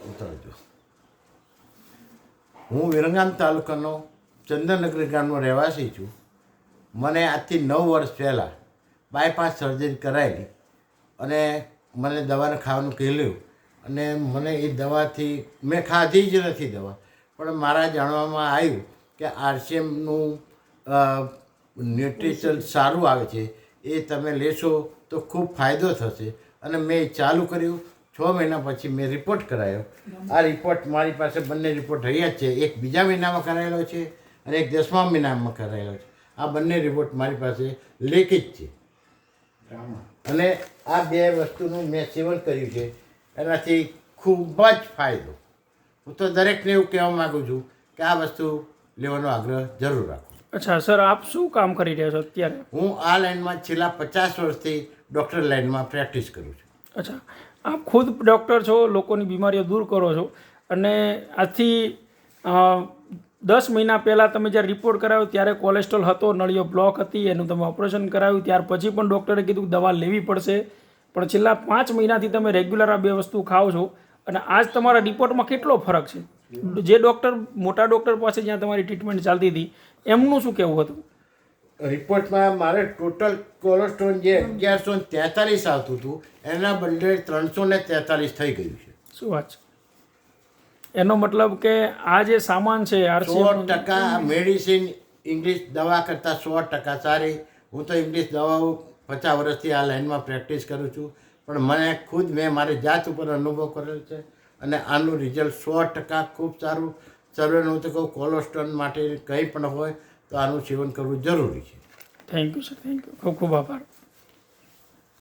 ઉતરજો. હું વિરંગામ તાલુકાનો ચંદનનગર ગામનો રહેવાસી છું. મને આજથી 9 વર્ષ પહેલાં બાયપાસ સર્જરી કરાયેલી અને મને દવાને ખાવાનું કહેલું અને મને એ દવાથી મેં ખાધી જ નથી દવા, પણ મારા જાણવામાં આવ્યું કે RCMનું ન્યુટ્રિશન સારું આવે છે, એ તમે લેશો તો ખૂબ ફાયદો થશે. અને મેં ચાલુ કર્યું. 6 મહિના પછી મેં રિપોર્ટ કરાયો. આ રિપોર્ટ મારી પાસે બંને રિપોર્ટ રહ્યા જ છે. એક બીજા મહિનામાં કરાયેલો છે અને એક 10મા મહિનામાં કરાયેલો છે. આ બંને રિપોર્ટ મારી પાસે લેખિત છે અને આ 2 વસ્તુનું મેં સેવન કર્યું છે. એનાથી ખૂબ જ ફાયદો. હું તો દરેકને એવું કહેવા માગું છું કે આ વસ્તુ લેવાનો આગ્રહ જરૂર રાખો. અચ્છા સર, આપ શું કામ કરી રહ્યા છો અત્યારે? હું આ લાઈનમાં છેલ્લા 50 વર્ષથી ડૉક્ટર લાઈનમાં પ્રેક્ટિસ કરું છું. અચ્છા, આપ ખુદ ડૉક્ટર છો, લોકોની બીમારીઓ દૂર કરો છો અને આજથી 10 મહિના પહેલાં તમે જ્યારે રિપોર્ટ કરાવ્યો ત્યારે કોલેસ્ટ્રોલ હતો, નળીઓ બ્લોક હતી, એનું તમે ઓપરેશન કરાવ્યું. ત્યાર પછી પણ ડૉક્ટરે કીધું કે દવા લેવી પડશે, પણ છેલ્લા 5 મહિનાથી તમે રેગ્યુલર આ 2 વસ્તુ ખાઓ છો અને આજ તમારા રિપોર્ટમાં કેટલો ફરક છે. જે ડૉક્ટર, મોટા ડૉક્ટર પાસે જ્યાં તમારી ટ્રીટમેન્ટ ચાલતી હતી, એમનું શું કહેવું હતું? રિપોર્ટમાં મારે ટોટલ કોલેસ્ટ્રોલ જે 1143 આવતું હતું એના બદલે 343 થઈ ગયું છે. શું વાત છે? એનો મતલબ કે આ જે સામાન છે 100% મેડિસિન ઇંગ્લિશ દવા કરતાં 100% સારી. હું તો ઇંગ્લિશ દવાઓ 50 વર્ષથી આ લાઈનમાં પ્રેક્ટિસ કરું છું, પણ મને ખુદ મેં મારી જાત ઉપર અનુભવ કરેલો છે અને આનું રિઝલ્ટ 100% ખૂબ સારું. સર્વેને હું તો કહું કોલેસ્ટ્રોલ માટે કંઈ પણ હોય તો આનું સેવન કરવું જરૂરી છે. Thank you sir, thank you, ખૂબ ખૂબ આભાર.